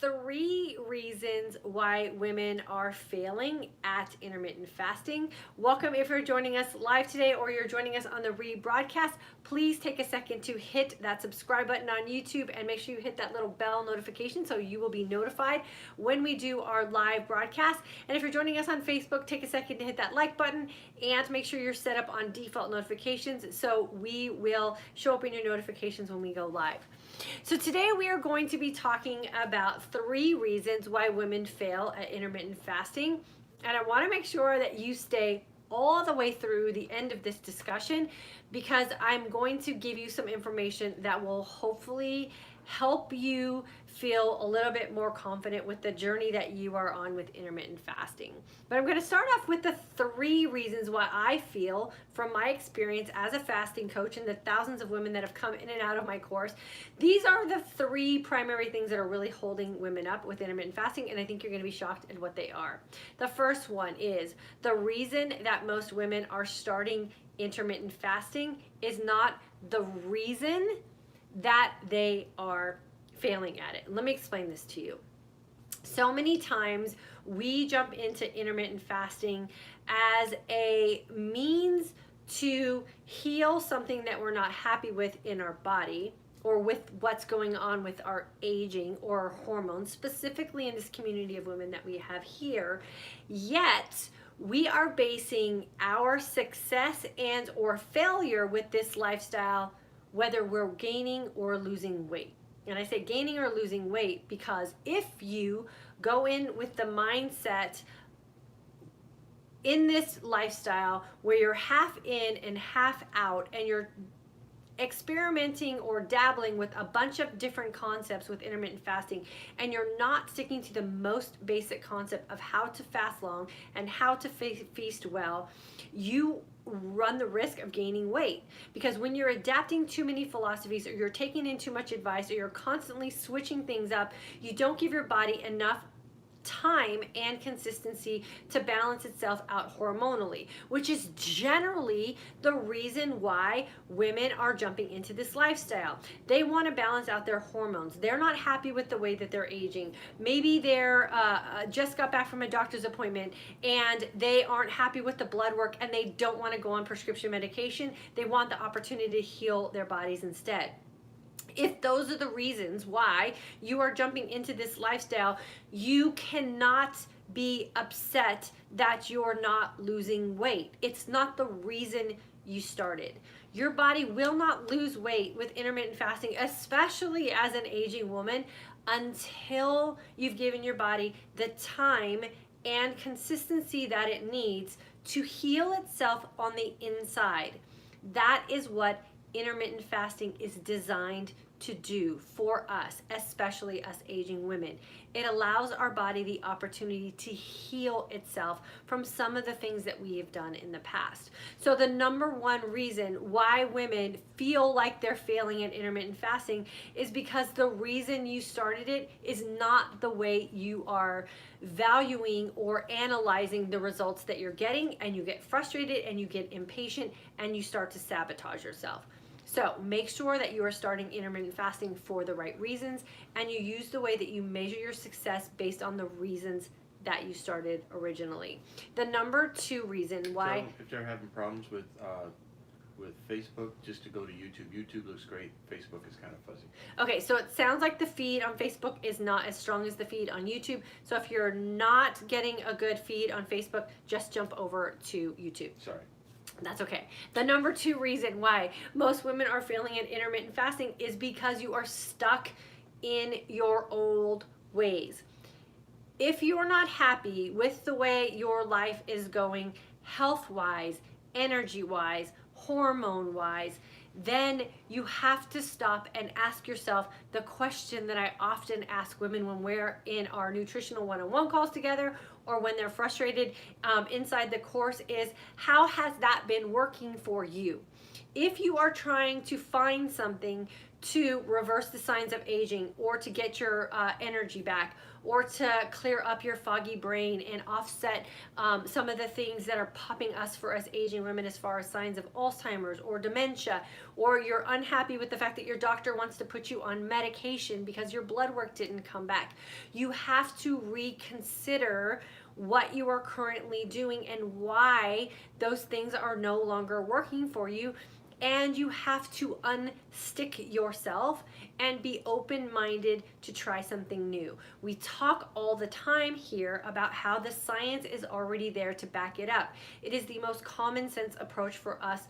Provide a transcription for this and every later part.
3 reasons why women are failing at intermittent fasting. Welcome if you're joining us live today or you're joining us on the rebroadcast. Please take a second to hit that subscribe button on YouTube and make sure you hit that little bell notification so you will be notified when we do our live broadcast. And if you're joining us on Facebook, take a second to hit that like button and make sure you're set up on default notifications so we will show up in your notifications when we go live. So today we are going to be talking about 3 reasons why women fail at intermittent fasting. And I want to make sure that you stay all the way through the end of this discussion because I'm going to give you some information that will hopefully help you feel a little bit more confident with the journey that you are on with intermittent fasting. But I'm going to start off with the 3 reasons why I feel, from my experience as a fasting coach and the thousands of women that have come in and out of my course, these are the 3 primary things that are really holding women up with intermittent fasting, and I think you're going to be shocked at what they are. The first one is the reason that most women are starting intermittent fasting is not the reason that they are failing at it. Let me explain this to you. So many times we jump into intermittent fasting as a means to heal something that we're not happy with in our body or with what's going on with our aging or our hormones, specifically in this community of women that we have here. Yet we are basing our success and or failure with this lifestyle whether we're gaining or losing weight. And I say gaining or losing weight because if you go in with the mindset in this lifestyle where you're half in and half out and you're experimenting or dabbling with a bunch of different concepts with intermittent fasting and you're not sticking to the most basic concept of how to fast long and how to feast well, you run the risk of gaining weight. Because when you're adapting too many philosophies or you're taking in too much advice or you're constantly switching things up, you don't give your body enough time and consistency to balance itself out hormonally, which is generally the reason why women are jumping into this lifestyle. They want to balance out their hormones. They're not happy with the way that they're aging. Maybe they're just got back from a doctor's appointment and they aren't happy with the blood work and they don't want to go on prescription medication. They want the opportunity to heal their bodies instead. If those are the reasons why you are jumping into this lifestyle, you cannot be upset that you're not losing weight. It's not the reason you started. Your body will not lose weight with intermittent fasting, especially as an aging woman, until you've given your body the time and consistency that it needs to heal itself on the inside. That is what intermittent fasting is designed to do for us, especially us aging women. It allows our body the opportunity to heal itself from some of the things that we have done in the past. So the number 1 reason why women feel like they're failing at intermittent fasting is because the reason you started it is not the way you are valuing or analyzing the results that you're getting, and you get frustrated and you get impatient and you start to sabotage yourself. So make sure that you are starting intermittent fasting for the right reasons and you use the way that you measure your success based on the reasons that you started originally. The number 2 reason why... So if they're having problems with Facebook, just to go to YouTube. YouTube looks great. Facebook is kind of fuzzy. Okay, so it sounds like the feed on Facebook is not as strong as the feed on YouTube. So if you're not getting a good feed on Facebook, just jump over to YouTube. Sorry. That's okay. The number 2 reason why most women are failing at intermittent fasting is because you are stuck in your old ways. If you're not happy with the way your life is going, health-wise, energy-wise, hormone-wise, then you have to stop and ask yourself the question that I often ask women when we're in our nutritional one-on-one calls together or when they're frustrated inside the course is, how has that been working for you? If you are trying to find something to reverse the signs of aging, or to get your energy back, or to clear up your foggy brain and offset some of the things that are popping us for us aging women as far as signs of Alzheimer's or dementia, or you're unhappy with the fact that your doctor wants to put you on medication because your blood work didn't come back. You have to reconsider what you are currently doing and why those things are no longer working for you. And you have to unstick yourself and be open-minded to try something new. We talk all the time here about how the science is already there to back it up. It is the most common sense approach for us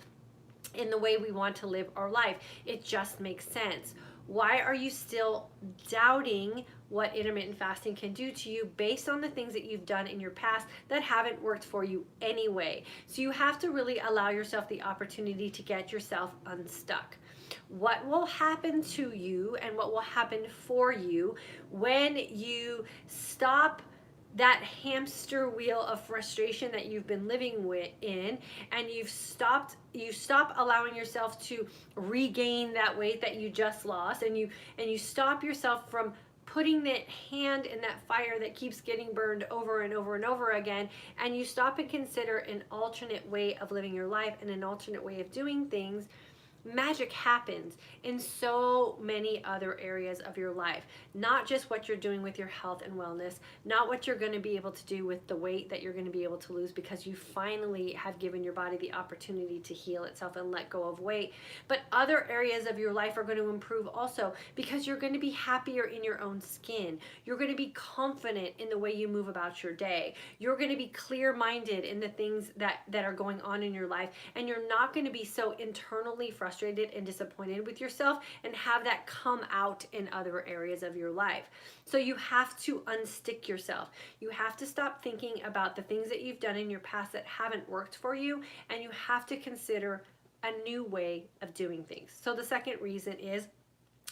in the way we want to live our life. It just makes sense. Why are you still doubting what intermittent fasting can do to you based on the things that you've done in your past that haven't worked for you anyway? So you have to really allow yourself the opportunity to get yourself unstuck. What will happen to you and what will happen for you when you stop that hamster wheel of frustration that you've been living in, and you stop allowing yourself to regain that weight that you just lost, and you stop yourself from putting that hand in that fire that keeps getting burned over and over and over again, and you stop and consider an alternate way of living your life and an alternate way of doing things. Magic happens in so many other areas of your life, not just what you're doing with your health and wellness, not what you're going to be able to do with the weight that you're going to be able to lose because you finally have given your body the opportunity to heal itself and let go of weight, but other areas of your life are going to improve also because you're going to be happier in your own skin. You're going to be confident in the way you move about your day. You're going to be clear-minded in the things that are going on in your life, and you're not going to be so internally frustrated and disappointed with yourself and have that come out in other areas of your life. So you have to unstick yourself. You have to stop thinking about the things that you've done in your past that haven't worked for you, and you have to consider a new way of doing things. So the second reason is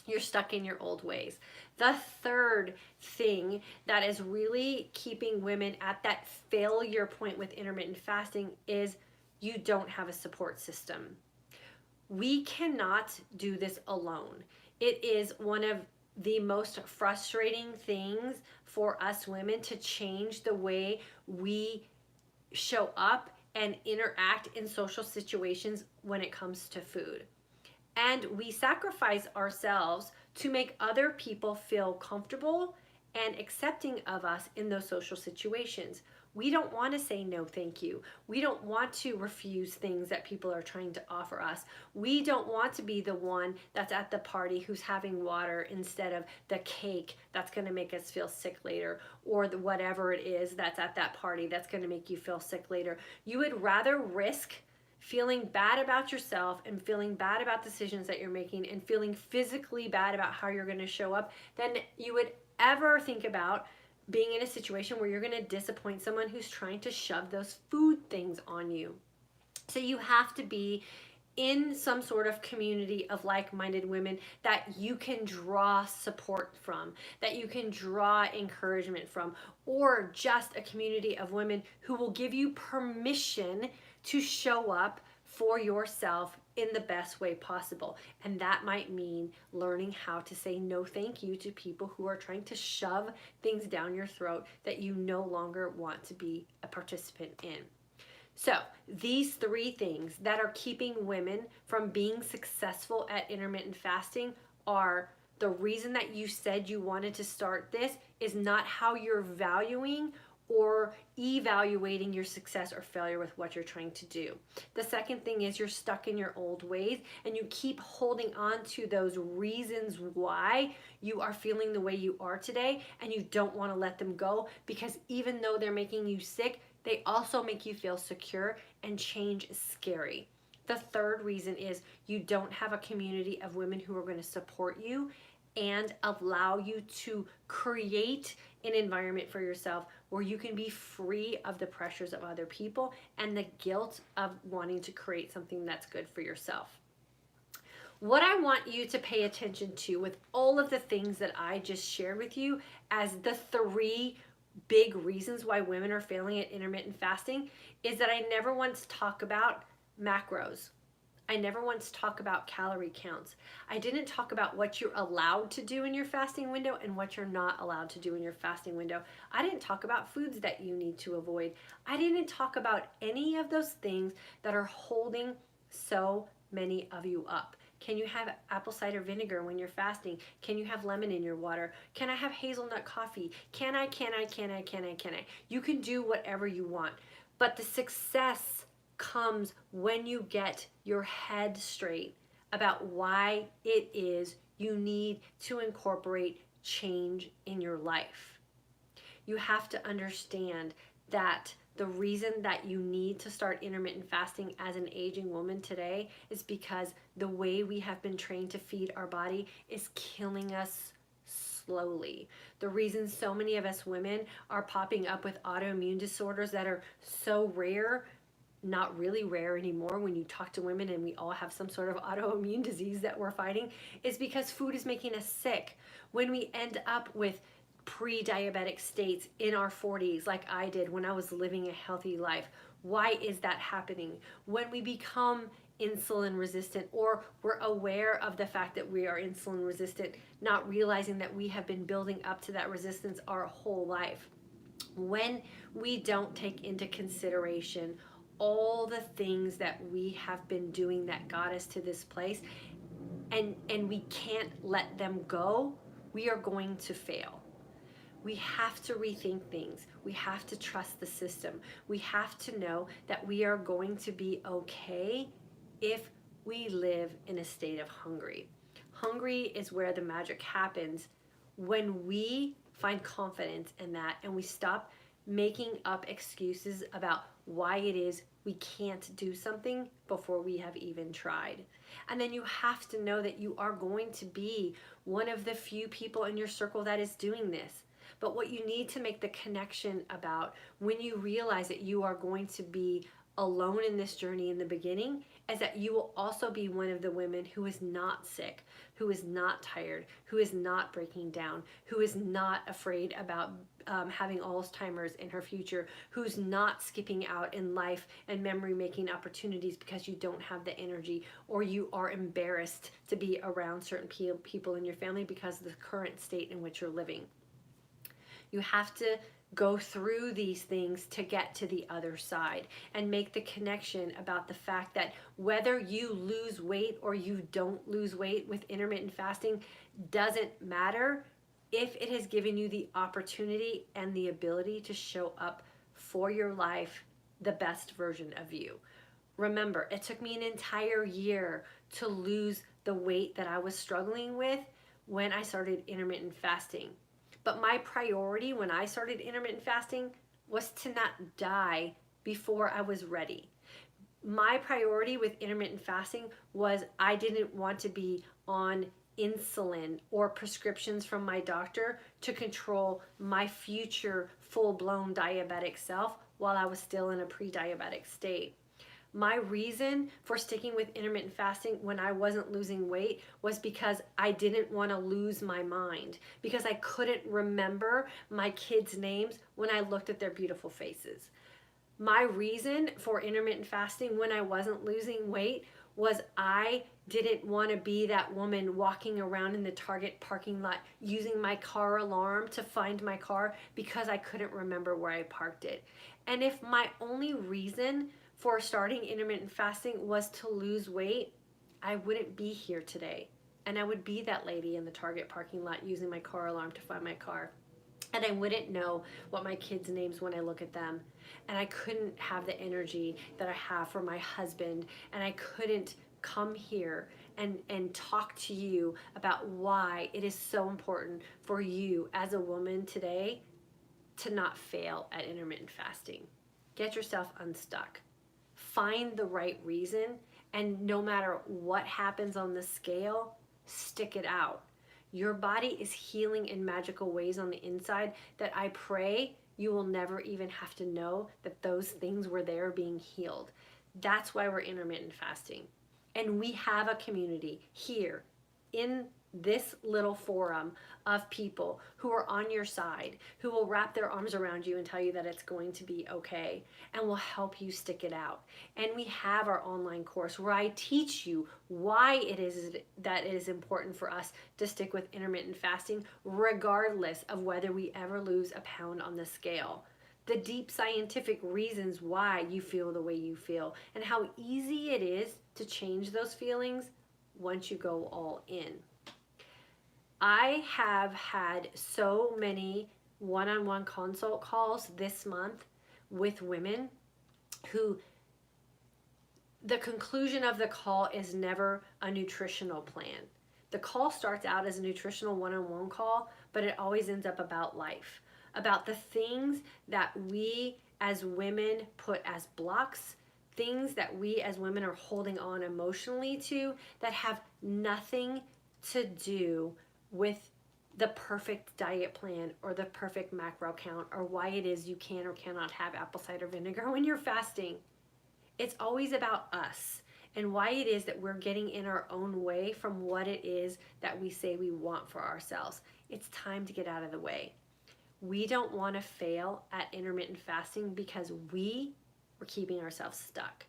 you're stuck in your old ways. The third thing that is really keeping women at that failure point with intermittent fasting is you don't have a support system. We cannot do this alone. It is one of the most frustrating things for us women to change the way we show up and interact in social situations when it comes to food. And we sacrifice ourselves to make other people feel comfortable and accepting of us in those social situations. We don't want to say no thank you. We don't want to refuse things that people are trying to offer us. We don't want to be the one that's at the party who's having water instead of the cake that's going to make us feel sick later, or the whatever it is that's at that party that's going to make you feel sick later. You would rather risk feeling bad about yourself and feeling bad about decisions that you're making and feeling physically bad about how you're going to show up than you would ever think about being in a situation where you're going to disappoint someone who's trying to shove those food things on you. So you have to be in some sort of community of like-minded women that you can draw support from, that you can draw encouragement from, or just a community of women who will give you permission to show up for yourself in the best way possible. And that might mean learning how to say no thank you to people who are trying to shove things down your throat that you no longer want to be a participant in. So these three things that are keeping women from being successful at intermittent fasting are the reason that you said you wanted to start this is not how you're valuing or evaluating your success or failure with what you're trying to do. The second thing is you're stuck in your old ways and you keep holding on to those reasons why you are feeling the way you are today, and you don't want to let them go because even though they're making you sick, they also make you feel secure, and change is scary. The third reason is you don't have a community of women who are going to support you and allow you to create an environment for yourself where you can be free of the pressures of other people and the guilt of wanting to create something that's good for yourself. What I want you to pay attention to with all of the things that I just shared with you as the three big reasons why women are failing at intermittent fasting is that I never once talk about macros. I never once talk about calorie counts. I didn't talk about what you're allowed to do in your fasting window and what you're not allowed to do in your fasting window. I didn't talk about foods that you need to avoid. I didn't talk about any of those things that are holding so many of you up. Can you have apple cider vinegar when you're fasting? Can you have lemon in your water? Can I have hazelnut coffee? Can I? You can do whatever you want. But the success comes when you get your head straight about why it is you need to incorporate change in your life. You have to understand that the reason that you need to start intermittent fasting as an aging woman today is because the way we have been trained to feed our body is killing us slowly. The reason so many of us women are popping up with autoimmune disorders that are so rare, not really rare anymore when you talk to women, and we all have some sort of autoimmune disease that we're fighting, is because food is making us sick. When we end up with pre-diabetic states in our 40s, like I did when I was living a healthy life, why is that happening? When we become insulin resistant, or we're aware of the fact that we are insulin resistant, not realizing that we have been building up to that resistance our whole life. When we don't take into consideration all the things that we have been doing that got us to this place, and we can't let them go, we are going to fail. We have to rethink things. We have to trust the system. We have to know that we are going to be okay if we live in a state of hungry. Hungry is where the magic happens when we find confidence in that and we stop making up excuses about why it is we can't do something before we have even tried. And then you have to know that you are going to be one of the few people in your circle that is doing this. But what you need to make the connection about when you realize that you are going to be alone in this journey in the beginning is that you will also be one of the women who is not sick, who is not tired, who is not breaking down, who is not afraid about having Alzheimer's in her future, who's not skipping out in life and memory making opportunities because you don't have the energy, or you are embarrassed to be around certain people in your family because of the current state in which you're living. You have to go through these things to get to the other side and make the connection about the fact that whether you lose weight or you don't lose weight with intermittent fasting doesn't matter if it has given you the opportunity and the ability to show up for your life the best version of you. Remember, it took me an entire year to lose the weight that I was struggling with when I started intermittent fasting. But my priority when I started intermittent fasting was to not die before I was ready. My priority with intermittent fasting was I didn't want to be on insulin or prescriptions from my doctor to control my future full-blown diabetic self while I was still in a pre-diabetic state. My reason for sticking with intermittent fasting when I wasn't losing weight was because I didn't want to lose my mind, because I couldn't remember my kids' names when I looked at their beautiful faces. My reason for intermittent fasting when I wasn't losing weight was I didn't want to be that woman walking around in the Target parking lot using my car alarm to find my car because I couldn't remember where I parked it. And if my only reason for starting intermittent fasting was to lose weight, I wouldn't be here today. And I would be that lady in the Target parking lot using my car alarm to find my car. And I wouldn't know what my kids' names when I look at them. And I couldn't have the energy that I have for my husband. And I couldn't come here and talk to you about why it is so important for you as a woman today to not fail at intermittent fasting. Get yourself unstuck. Find the right reason, and no matter what happens on the scale, stick it out. Your body is healing in magical ways on the inside that I pray you will never even have to know that those things were there being healed. That's why we're intermittent fasting. And we have a community here in this little forum of people who are on your side, who will wrap their arms around you and tell you that it's going to be okay and will help you stick it out. And we have our online course where I teach you why it is that it is important for us to stick with intermittent fasting, regardless of whether we ever lose a pound on the scale. The deep scientific reasons why you feel the way you feel and how easy it is to change those feelings once you go all in. I have had so many one-on-one consult calls this month with women who the conclusion of the call is never a nutritional plan. The call starts out as a nutritional one-on-one call, but it always ends up about life, about the things that we as women put as blocks, things that we as women are holding on emotionally to that have nothing to do with the perfect diet plan or the perfect macro count or why it is you can or cannot have apple cider vinegar when you're fasting. It's always about us and why it is that we're getting in our own way from what it is that we say we want for ourselves. It's time to get out of the way. We don't want to fail at intermittent fasting because we were keeping ourselves stuck.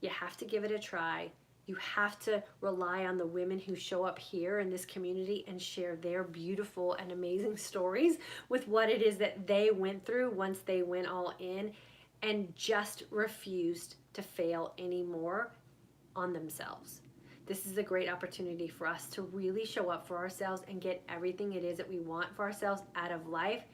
You have to give it a try. You have to rely on the women who show up here in this community and share their beautiful and amazing stories with what it is that they went through once they went all in and just refused to fail anymore on themselves. This is a great opportunity for us to really show up for ourselves and get everything it is that we want for ourselves out of life.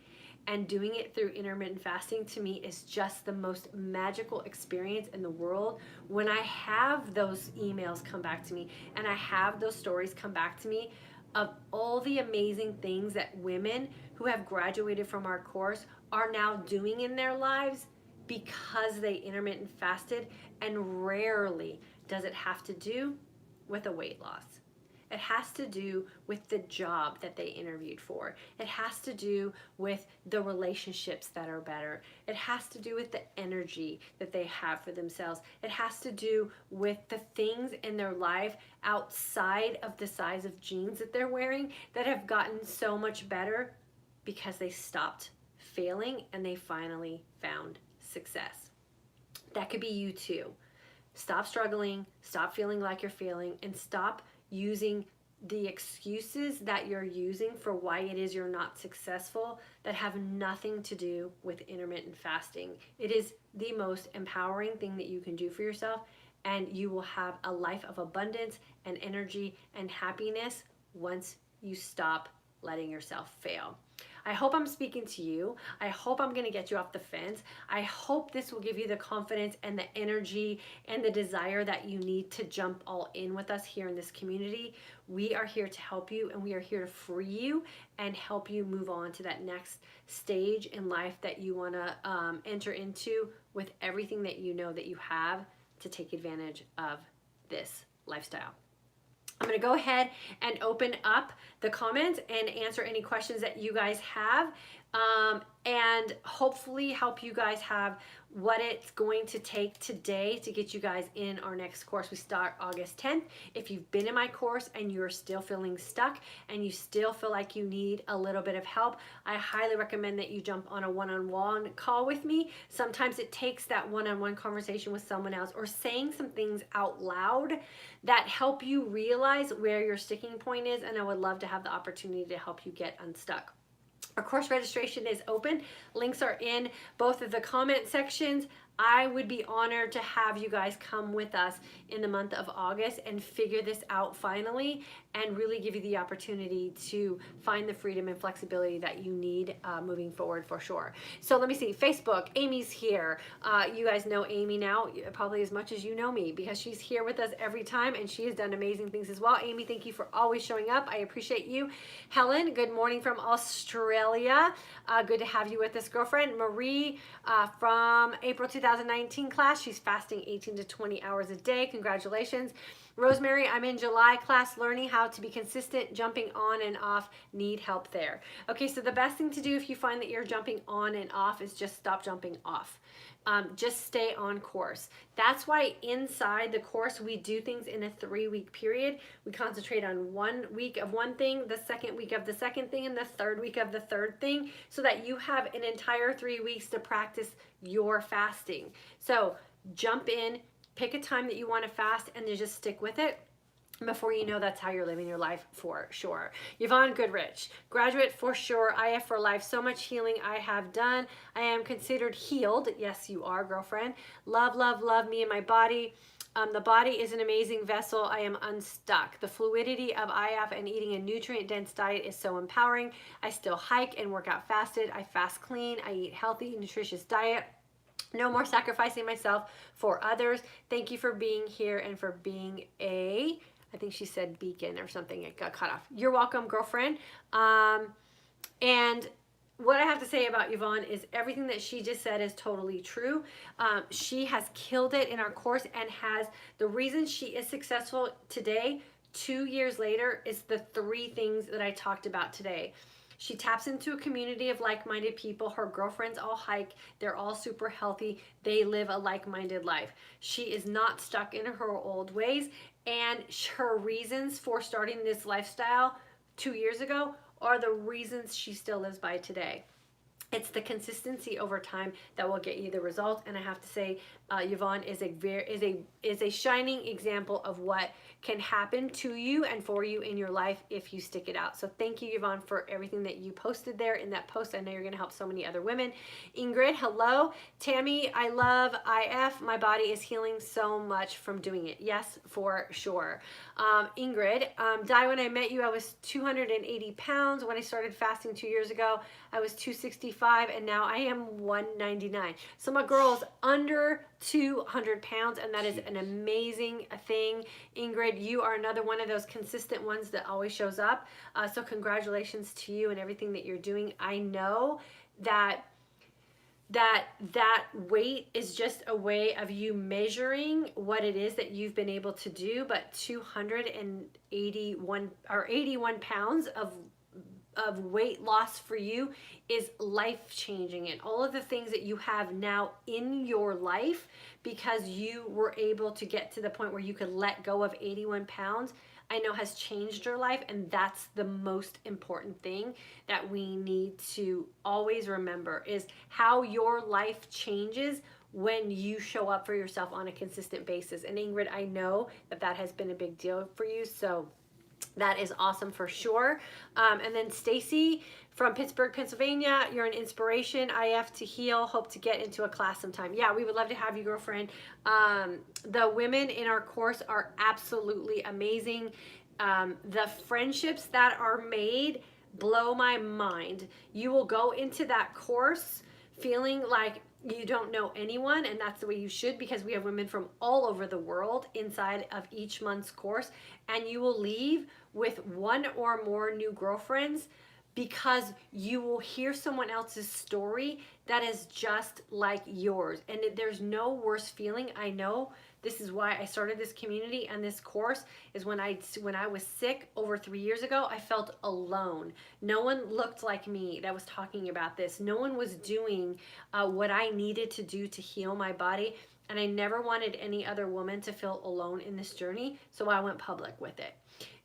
And doing it through intermittent fasting to me is just the most magical experience in the world when I have those emails come back to me and I have those stories come back to me of all the amazing things that women who have graduated from our course are now doing in their lives because they intermittent fasted, and rarely does it have to do with a weight loss. It has to do with the job that they interviewed for. It has to do with the relationships that are better. It has to do with the energy that they have for themselves. It has to do with the things in their life outside of the size of jeans that they're wearing that have gotten so much better because they stopped failing and they finally found success. That could be you too. Stop struggling, stop feeling like you're failing, and stop using the excuses that you're using for why it is you're not successful that have nothing to do with intermittent fasting. It is the most empowering thing that you can do for yourself, and you will have a life of abundance and energy and happiness once you stop letting yourself fail. I hope I'm speaking to you. I hope I'm going to get you off the fence. I hope this will give you the confidence and the energy and the desire that you need to jump all in with us here in this community. We are here to help you, and we are here to free you and help you move on to that next stage in life that you want to enter into with everything that you know that you have to take advantage of this lifestyle. I'm going to go ahead and open up the comments and answer any questions that you guys have, and hopefully help you guys have what it's going to take today to get you guys in our next course. We start August 10th. If you've been in my course and you're still feeling stuck and you still feel like you need a little bit of help, I highly recommend that you jump on a one-on-one call with me. Sometimes it takes that one-on-one conversation with someone else or saying some things out loud that help you realize where your sticking point is, and I would love to have the opportunity to help you get unstuck. Our course registration is open. Links are in both of the comment sections. I would be honored to have you guys come with us in the month of August and figure this out finally and really give you the opportunity to find the freedom and flexibility that you need moving forward for sure. So let me see, Facebook, Amy's here. You guys know Amy now probably as much as you know me because she's here with us every time and she has done amazing things as well. Amy, thank you for always showing up. I appreciate you. Helen, good morning from Australia. Good to have you with us, girlfriend. Marie from April 2019 class. She's fasting 18 to 20 hours a day. Congratulations. Rosemary, I'm in July class learning how to be consistent, jumping on and off, need help there. Okay, so the best thing to do if you find that you're jumping on and off is just stop jumping off. Just stay on course. That's why inside the course we do things in a 3-week period. We concentrate on 1 week of one thing, the second week of the second thing, and the third week of the third thing, so that you have an entire 3 weeks to practice your fasting. So jump in, pick a time that you want to fast, and then just stick with it. Before you know, that's how you're living your life for sure. Yvonne Goodrich, graduate for sure, IF for life, so much healing I have done. I am considered healed. Yes, you are, girlfriend. Love, love, love me and my body. The body is an amazing vessel. I am unstuck. The fluidity of IF and eating a nutrient-dense diet is so empowering. I still hike and work out fasted. I fast clean. I eat healthy, nutritious diet. No more sacrificing myself for others. Thank you for being here and for being a... I think she said beacon or something. It got cut off. You're welcome, girlfriend. And what I have to say about Yvonne is everything that she just said is totally true. She has killed it in our course and has the reason she is successful today, 2 years later, is the 3 things that I talked about today. She taps into a community of like-minded people. Her girlfriends all hike. They're all super healthy. They live a like-minded life. She is not stuck in her old ways. And her reasons for starting this lifestyle 2 years ago are the reasons she still lives by today. It's the consistency over time that will get you the result. And I have to say, Yvonne is a shining example of what can happen to you and for you in your life if you stick it out. So thank you, Yvonne, for everything that you posted there in that post. I know you're going to help so many other women. Ingrid, hello. Tammy, I love IF. My body is healing so much from doing it. Yes, for sure. Ingrid, Di, when I met you, I was 280 pounds. When I started fasting 2 years ago, I was 265, and now I am 199. So my girl's under 200 pounds, and that is an amazing thing. Ingrid, you are another one of those consistent ones that always shows up. So congratulations to you and everything that you're doing. I know that weight is just a way of you measuring what it is that you've been able to do, but 281 or 81 pounds of weight loss for you is life-changing, and all of the things that you have now in your life because you were able to get to the point where you could let go of 81 pounds, I know has changed your life. And that's the most important thing that we need to always remember, is how your life changes when you show up for yourself on a consistent basis. And Ingrid, I know that has been a big deal for you, so that is awesome for sure. And then Stacey from Pittsburgh, Pennsylvania, you're an inspiration. IF to heal. Hope to get into a class sometime. Yeah, we would love to have you, girlfriend. The women in our course are absolutely amazing. The friendships that are made blow my mind. You will go into that course feeling like you don't know anyone, and that's the way you should, because we have women from all over the world inside of each month's course, and you will leave with 1 or more new girlfriends because you will hear someone else's story that is just like yours. And there's no worse feeling. I know this is why I started this community and this course, is when I was sick over 3 years ago, I felt alone. No one looked like me that was talking about this. No one was doing what I needed to do to heal my body. And I never wanted any other woman to feel alone in this journey. So I went public with it.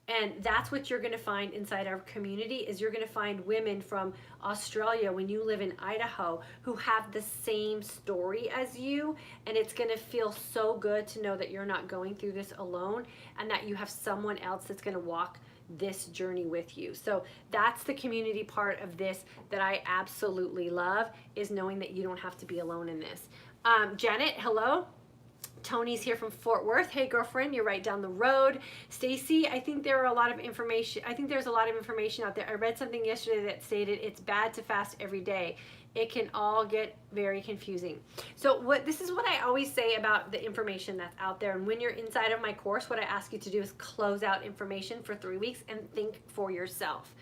And that's what you're going to find inside our community, is you're going to find women from Australia, when you live in Idaho, who have the same story as you. And it's going to feel so good to know that you're not going through this alone, and that you have someone else that's going to walk this journey with you. So that's the community part of this that I absolutely love, is knowing that you don't have to be alone in this. Janet, hello. Tony's here from Fort Worth. Hey, girlfriend, you're right down the road. Stacy, I think there's a lot of information out there. I read something yesterday that stated it's bad to fast every day. It can all get very confusing. So this is what I always say about the information that's out there. And when you're inside of my course, what I ask you to do is close out information for 3 weeks and think for yourself.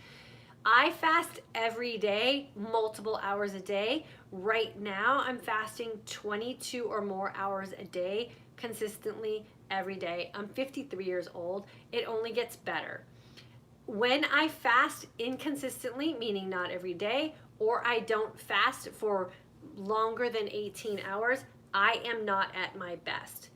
I fast every day, multiple hours a day. Right now, I'm fasting 22 or more hours a day consistently every day. I'm 53 years old. It only gets better. When I fast inconsistently, meaning not every day, or I don't fast for longer than 18 hours, I am not at my best.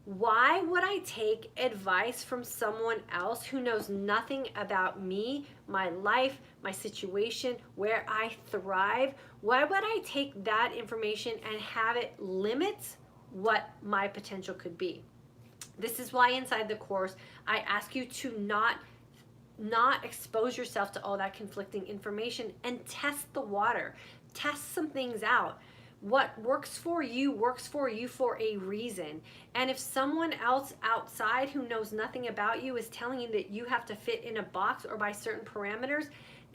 Why would I take advice from someone else who knows nothing about me, my life, my situation, where I thrive? Why would I take that information and have it limit what my potential could be? This is why inside the course, I ask you to not expose yourself to all that conflicting information and test the water. Test some things out. What works for you for a reason. And if someone else outside who knows nothing about you is telling you that you have to fit in a box or by certain parameters,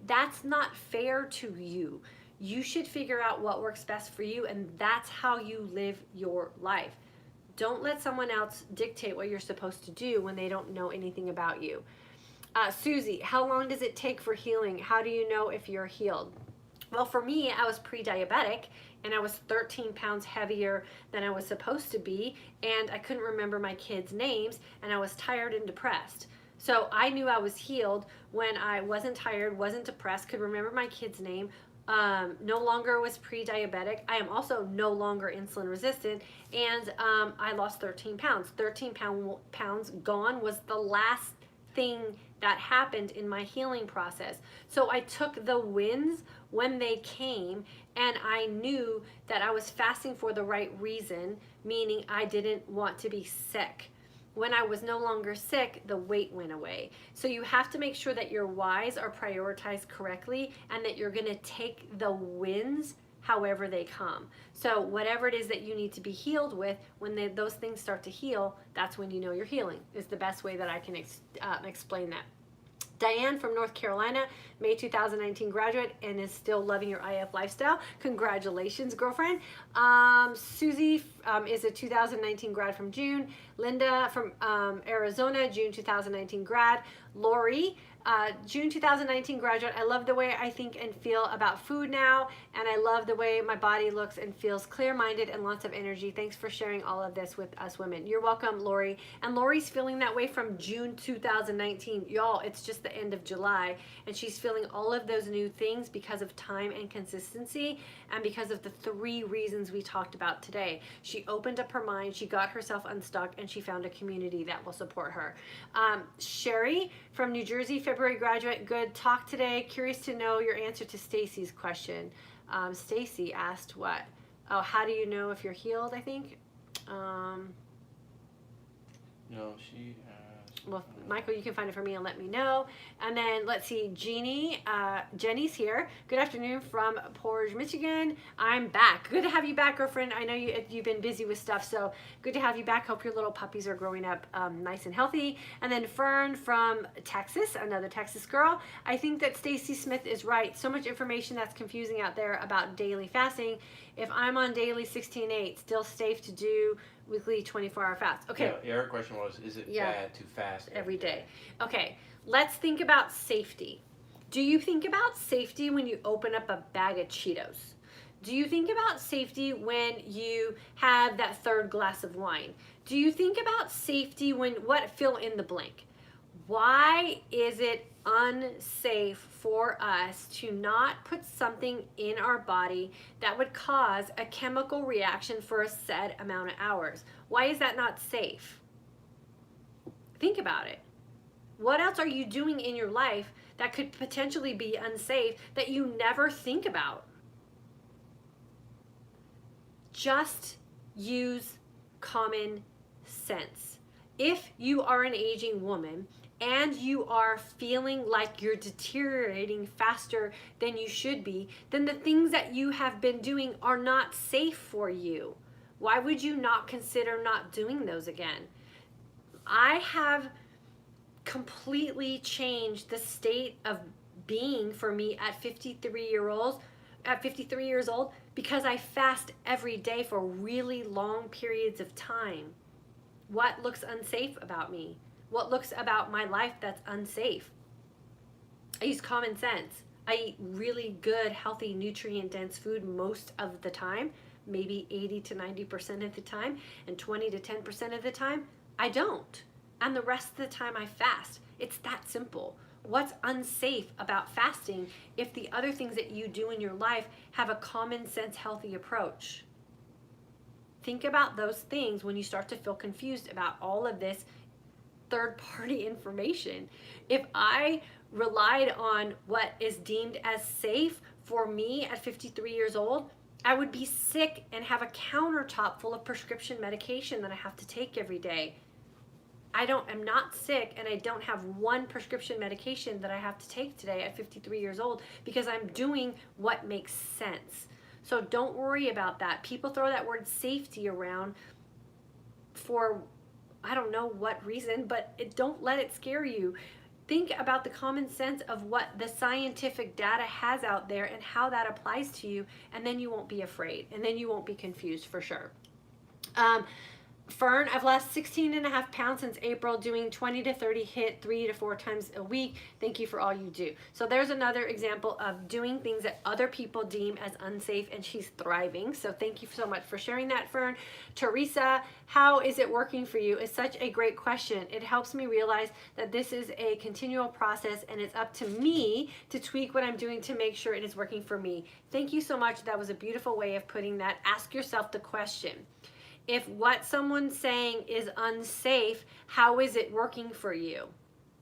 that's not fair to you. You should figure out what works best for you, and that's how you live your life. Don't let someone else dictate what you're supposed to do when they don't know anything about you. Susie, how long does it take for healing? How do you know if you're healed? Well, for me, I was pre-diabetic, and I was 13 pounds heavier than I was supposed to be, and I couldn't remember my kids' names, and I was tired and depressed. So I knew I was healed when I wasn't tired, wasn't depressed, could remember my kid's name, no longer was pre-diabetic. I am also no longer insulin resistant, and I lost 13 pounds. 13 pounds gone was the last thing that happened in my healing process. So I took the wins when they came, and I knew that I was fasting for the right reason, meaning I didn't want to be sick. When I was no longer sick, the weight went away. So you have to make sure that your whys are prioritized correctly and that you're going to take the wins however they come. So whatever it is that you need to be healed with, when those things start to heal, that's when you know you're healing, is the best way that I can explain that. Diane from North Carolina, May 2019 graduate, and is still loving your IF lifestyle. Congratulations, girlfriend. Susie is a 2019 grad from June. Linda from Arizona, June 2019 grad. Lori, June 2019 graduate. I love the way I think and feel about food now, and I love the way my body looks and feels clear-minded and lots of energy. Thanks for sharing all of this with us women. You're welcome, Lori. And Lori's feeling that way from June 2019. Y'all, it's just the end of July, and she's feeling all of those new things because of time and consistency, and because of the 3 reasons we talked about today. She opened up her mind, she got herself unstuck, and she found a community that will support her. Sherry from New Jersey, February graduate. Good talk today. Curious to know your answer to Stacey's question. Stacey asked what? Oh, how do you know if you're healed, I think? No, she asked. Well, Michael, you can find it for me and let me know. And then let's see, Jenny's here. Good afternoon from Portage, Michigan. I'm back. Good to have you back, girlfriend. I know you've been busy with stuff, so good to have you back. Hope your little puppies are growing up nice and healthy. And then Fern from Texas, another Texas girl. I think that Stacey Smith is right. So much information that's confusing out there about daily fasting. If I'm on daily 16/8, still safe to do weekly 24-hour fast. Okay. Yeah, her question was, is it bad to fast every day? Okay, let's think about safety. Do you think about safety when you open up a bag of Cheetos? Do you think about safety when you have that 3rd glass of wine? Do you think about safety when, fill in the blank? Why is it unsafe for us to not put something in our body that would cause a chemical reaction for a set amount of hours? Why is that not safe? Think about it. What else are you doing in your life that could potentially be unsafe that you never think about? Just use common sense. If you are an aging woman and you are feeling like you're deteriorating faster than you should be, then the things that you have been doing are not safe for you. Why would you not consider not doing those again? I have completely changed the state of being for me at 53 years old because I fast every day for really long periods of time. What looks unsafe about me? What looks about my life that's unsafe? I use common sense. I eat really good, healthy, nutrient-dense food most of the time, maybe 80 to 90% of the time, and 20 to 10% of the time, I don't. And the rest of the time I fast. It's that simple. What's unsafe about fasting if the other things that you do in your life have a common sense, healthy approach? Think about those things when you start to feel confused about all of this third-party information. If I relied on what is deemed as safe for me at 53 years old, I would be sick and have a countertop full of prescription medication that I have to take every day. I'm not sick, and I don't have one prescription medication that I have to take today at 53 years old because I'm doing what makes sense. So don't worry about that. People throw that word safety around for I don't know what reason, but don't let it scare you. Think about the common sense of what the scientific data has out there and how that applies to you, and then you won't be afraid, and then you won't be confused for sure. Fern, I've lost 16.5 pounds since April, doing 20 to 30 HIIT 3 to 4 times a week. Thank you for all you do. So there's another example of doing things that other people deem as unsafe, and she's thriving. So thank you so much for sharing that, Fern. Teresa, how is it working for you? Is such a great question. It helps me realize that this is a continual process, and it's up to me to tweak what I'm doing to make sure it is working for me. Thank you so much. That was a beautiful way of putting that. Ask yourself the question. If what someone's saying is unsafe, how is it working for you?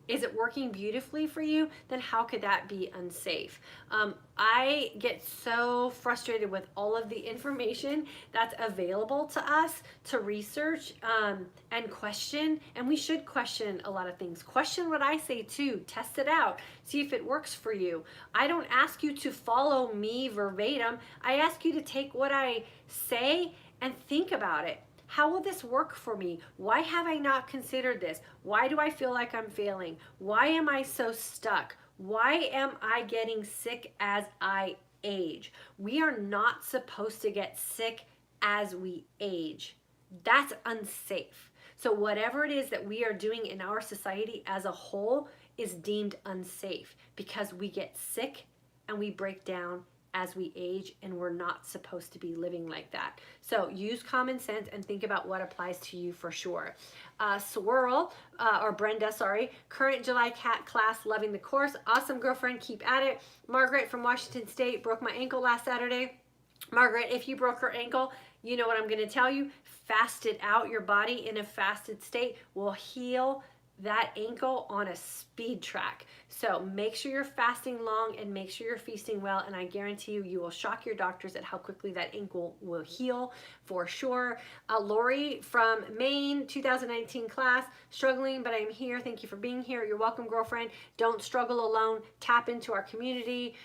Is it working beautifully for you? Then how could that be unsafe? I get so frustrated with all of the information that's available to us to research and question. And we should question a lot of things. Question what I say too. Test it out. See if it works for you. I don't ask you to follow me verbatim. I ask you to take what I say and think about it. How will this work for me? Why have I not considered this? Why do I feel like I'm failing? Why am I so stuck? Why am I getting sick as I age? We are not supposed to get sick as we age. That's unsafe. So whatever it is that we are doing in our society as a whole is deemed unsafe because we get sick and we break down as we age, and we're not supposed to be living like that. So use common sense and think about what applies to you for sure. Brenda, current July cat class, loving the course. Awesome, girlfriend, keep at it. Margaret from Washington State, broke my ankle last Saturday. Margaret, if you broke her ankle, you know what I'm gonna tell you. Fast it out. Your body in a fasted state will heal that ankle on a speed track. So make sure you're fasting long and make sure you're feasting well, and I guarantee you, you will shock your doctors at how quickly that ankle will heal for sure. Lori from Maine, 2019 class, struggling, but I'm here. Thank you for being here. You're welcome, girlfriend. Don't struggle alone. Tap into our community.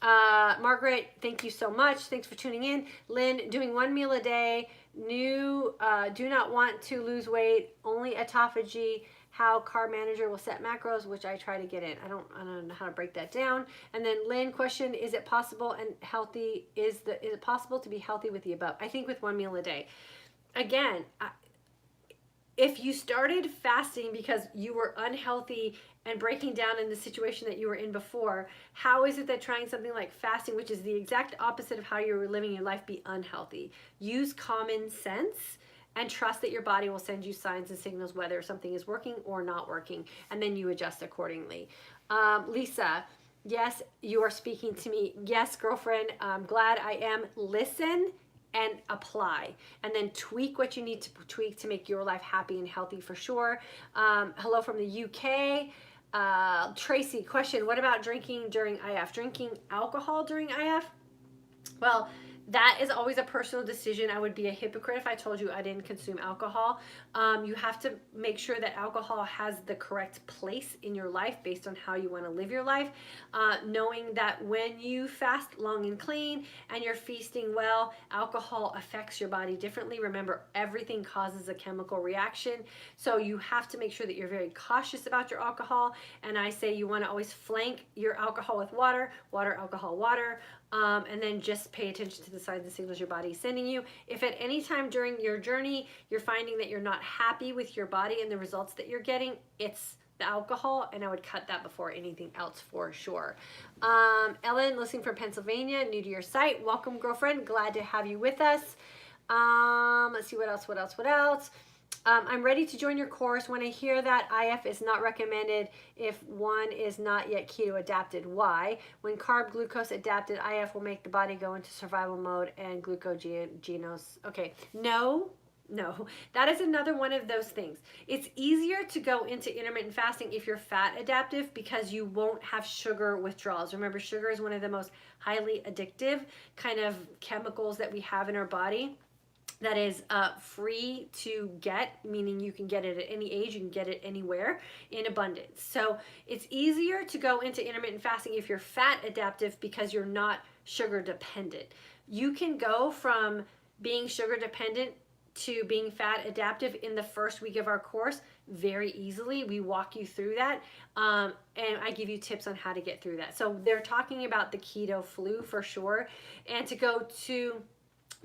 Margaret, thank you so much. Thanks for tuning in. Lynn, doing 1 meal a day. Do not want to lose weight, only autophagy. How carb manager will set macros, which I try to get in. I don't know how to break that down. And then Lynn, question, is it possible and healthy? Is it possible to be healthy with the above? I think with 1 meal a day. Again, if you started fasting because you were unhealthy and breaking down in the situation that you were in before, how is it that trying something like fasting, which is the exact opposite of how you were living your life, be unhealthy? Use common sense and trust that your body will send you signs and signals whether something is working or not working, and then you adjust accordingly. Lisa, yes, you are speaking to me. Yes, girlfriend, I'm glad I am. Listen and apply, and then tweak what you need to tweak to make your life happy and healthy for sure. Hello from the UK. Tracy, question, what about drinking during IF? Drinking alcohol during IF? Well, that is always a personal decision. I would be a hypocrite if I told you I didn't consume alcohol. You have to make sure that alcohol has the correct place in your life based on how you want to live your life. Knowing that when you fast long and clean and you're feasting well, alcohol affects your body differently. Remember, everything causes a chemical reaction. So you have to make sure that you're very cautious about your alcohol. And I say you want to always flank your alcohol with water, alcohol, water. And then just pay attention to the signs and signals your body is sending you. If at any time during your journey you're finding that you're not happy with your body and the results that you're getting, it's the alcohol, and I would cut that before anything else for sure. Ellen, listening from Pennsylvania, new to your site. Welcome, girlfriend. Glad to have you with us. Let's see what else. I'm ready to join your course. When I hear that IF is not recommended if one is not yet keto adapted, why? When carb glucose adapted, IF will make the body go into survival mode and glucogenos. Okay, no, that is another one of those things. It's easier to go into intermittent fasting if you're fat adaptive because you won't have sugar withdrawals. Remember, sugar is one of the most highly addictive kind of chemicals that we have in our body that is free to get, meaning you can get it at any age, you can get it anywhere in abundance. So it's easier to go into intermittent fasting if you're fat adaptive because you're not sugar dependent. You can go from being sugar dependent to being fat adaptive in the first week of our course very easily. We walk you through that, and I give you tips on how to get through that. So they're talking about the keto flu for sure, and to go to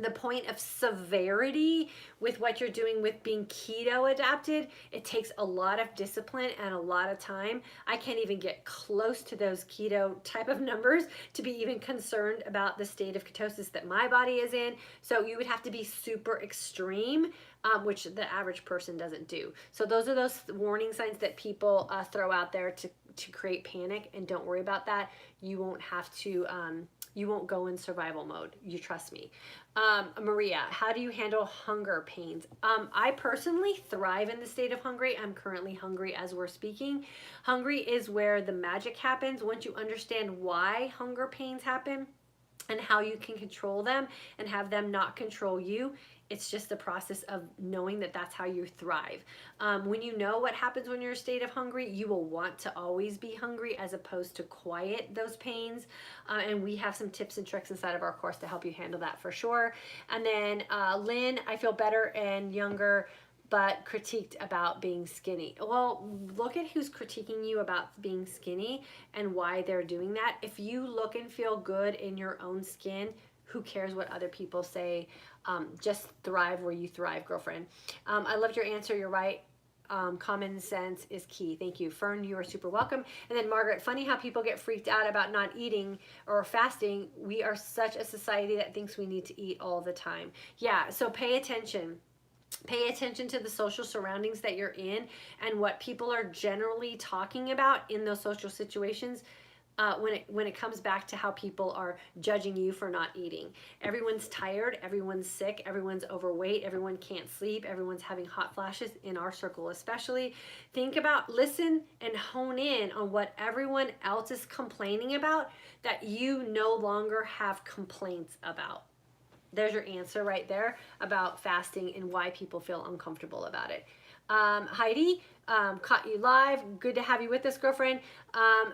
the point of severity with what you're doing with being keto adapted, it takes a lot of discipline and a lot of time. I can't even get close to those keto type of numbers to be even concerned about the state of ketosis that my body is in. So you would have to be super extreme, which the average person doesn't do. So those are those warning signs that people throw out there to create panic, and don't worry about that. You won't have to, you won't go in survival mode. You trust me. Maria, how do you handle hunger pains? I personally thrive in the state of hungry. I'm currently hungry as we're speaking. Hungry is where the magic happens. Once you understand why hunger pains happen and how you can control them and have them not control you, it's just the process of knowing that that's how you thrive. When you know what happens when you're in a state of hungry, you will want to always be hungry as opposed to quiet those pains. And we have some tips and tricks inside of our course to help you handle that for sure. And then Lynn, I feel better and younger, but critiqued about being skinny. Well, look at who's critiquing you about being skinny and why they're doing that. If you look and feel good in your own skin, who cares what other people say? Just thrive where you thrive, girlfriend. I loved your answer. You're right. Common sense is key. Thank you. Fern, you are super welcome. And then Margaret, funny how people get freaked out about not eating or fasting. We are such a society that thinks we need to eat all the time. Yeah, so pay attention. Pay attention to the social surroundings that you're in and what people are generally talking about in those social situations. When it comes back to how people are judging you for not eating. Everyone's tired, everyone's sick, everyone's overweight, everyone can't sleep, everyone's having hot flashes, in our circle especially. Think about, listen and hone in on what everyone else is complaining about that you no longer have complaints about. There's your answer right there about fasting and why people feel uncomfortable about it. Heidi, caught you live. Good to have you with us, girlfriend.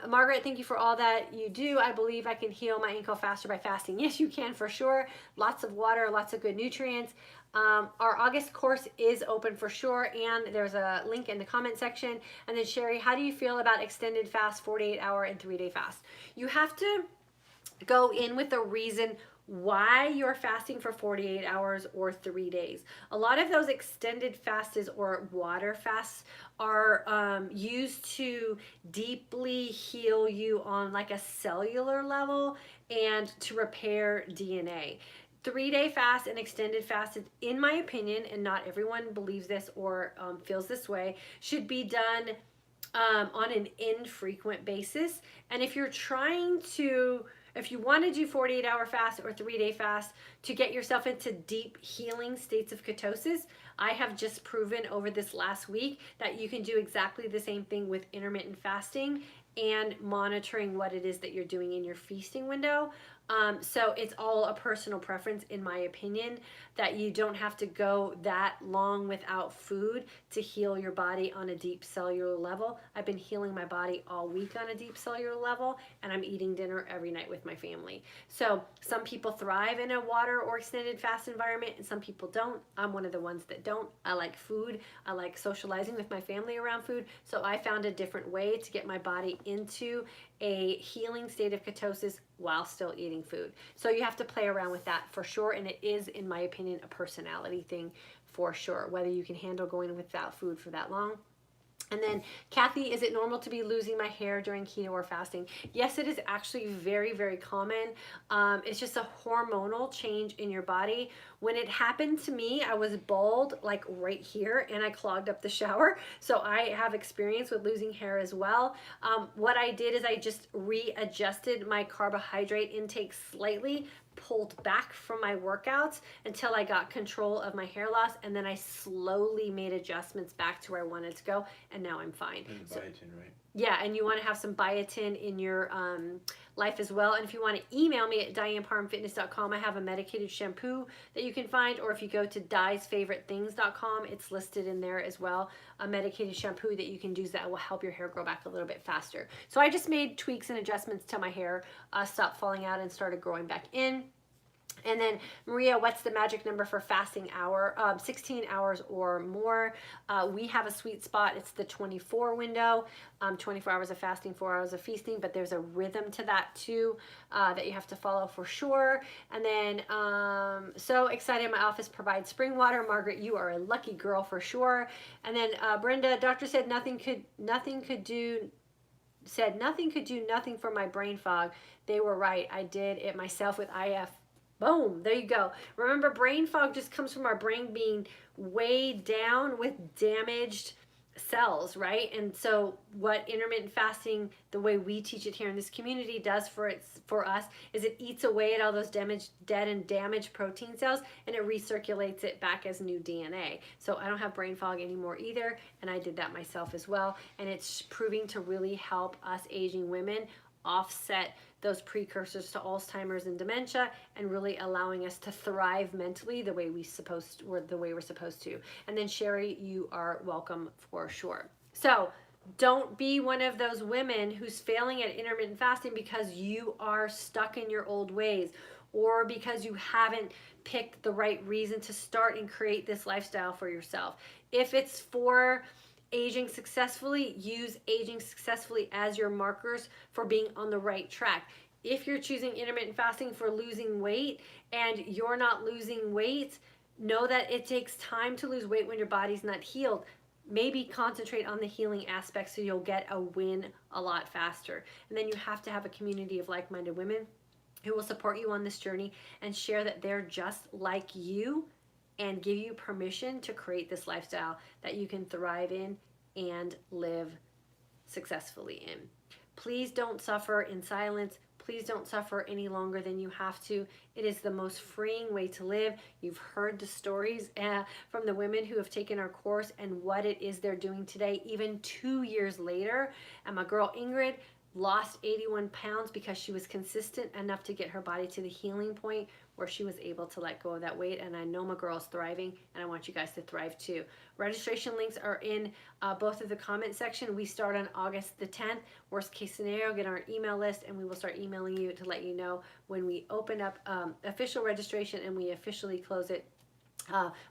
Margaret, thank you for all that you do. I believe I can heal my ankle faster by fasting. Yes, you can for sure. Lots of water, lots of good nutrients. Our August course is open for sure, and there's a link in the comment section. And then Sherry, how do you feel about extended fast, 48-hour and 3-day fast? You have to go in with a reason why you're fasting for 48 hours or 3 days. A lot of those extended fasts or water fasts are used to deeply heal you on like a cellular level and to repair DNA. 3-day fast and extended fast, in my opinion, and not everyone believes this or feels this way, should be done on an infrequent basis. And if you're trying to, if you want to do 48-hour fast or 3-day fast to get yourself into deep healing states of ketosis, I have just proven over this last week that you can do exactly the same thing with intermittent fasting and monitoring what it is that you're doing in your feasting window. So it's all a personal preference, in my opinion, that you don't have to go that long without food to heal your body on a deep cellular level. I've been healing my body all week on a deep cellular level, and I'm eating dinner every night with my family. So some people thrive in a water or extended fast environment, and some people don't. I'm one of the ones that don't. I like food. I like socializing with my family around food. So I found a different way to get my body into a healing state of ketosis while still eating food. So you have to play around with that for sure, and it is, in my opinion, a personality thing for sure, whether you can handle going without food for that long. And then, Kathy, is it normal to be losing my hair during keto or fasting? Yes, it is actually very, very common. It's just a hormonal change in your body. When it happened to me, I was bald like right here and I clogged up the shower. So I have experience with losing hair as well. What I did is I just readjusted my carbohydrate intake slightly, pulled back from my workouts until I got control of my hair loss, and then I slowly made adjustments back to where I wanted to go, and now I'm fine. And the biotin, right? Yeah, and you want to have some biotin in your life as well. And if you want to email me at dyannparhamfitness.com, I have a medicated shampoo that you can find, or if you go to dysfavoritethings.com, it's listed in there as well, a medicated shampoo that you can use that will help your hair grow back a little bit faster. So I just made tweaks and adjustments to my hair, stopped falling out and started growing back in. And then, Maria, what's the magic number for fasting hour? 16 hours or more. We have a sweet spot. It's the 24 window, 24 hours of fasting, 4 hours of feasting, but there's a rhythm to that too that you have to follow for sure. And then, so excited, my office provides spring water. Margaret, you are a lucky girl for sure. And then Brenda, doctor said nothing could do nothing for my brain fog. They were right. I did it myself with IF. Boom, there you go. Remember, brain fog just comes from our brain being weighed down with damaged cells, right? And so what intermittent fasting, the way we teach it here in this community, does for us is it eats away at all those dead and damaged protein cells, and it recirculates it back as new DNA. So I don't have brain fog anymore either, and I did that myself as well. And it's proving to really help us aging women offset those precursors to Alzheimer's and dementia, and really allowing us to thrive mentally the way we're supposed to. And then Sherry, you are welcome for sure. So don't be one of those women who's failing at intermittent fasting because you are stuck in your old ways, or because you haven't picked the right reason to start and create this lifestyle for yourself. If it's for aging successfully, use aging successfully as your markers for being on the right track. If you're choosing intermittent fasting for losing weight and you're not losing weight, know that it takes time to lose weight when your body's not healed. Maybe concentrate on the healing aspect so you'll get a win a lot faster. And then you have to have a community of like-minded women who will support you on this journey and share that they're just like you, and give you permission to create this lifestyle that you can thrive in and live successfully in. Please don't suffer in silence. Please don't suffer any longer than you have to. It is the most freeing way to live. You've heard the stories from the women who have taken our course and what it is they're doing today, even 2 years later. And my girl Ingrid lost 81 pounds because she was consistent enough to get her body to the healing point where she was able to let go of that weight. And I know my girl's thriving, and I want you guys to thrive too. Registration links are in both of the comment section. We start on August the 10th. Worst case scenario, get on our email list, and we will start emailing you to let you know when we open up official registration, and we officially close it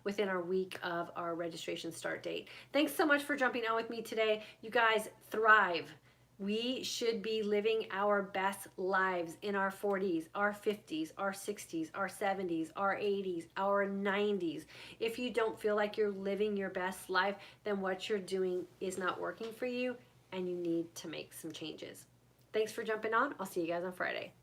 within our week of our registration start date. Thanks so much for jumping on with me today. You guys, thrive. We should be living our best lives in our 40s, our 50s, our 60s, our 70s, our 80s, our 90s. If you don't feel like you're living your best life, then what you're doing is not working for you, and you need to make some changes. Thanks for jumping on. I'll see you guys on Friday.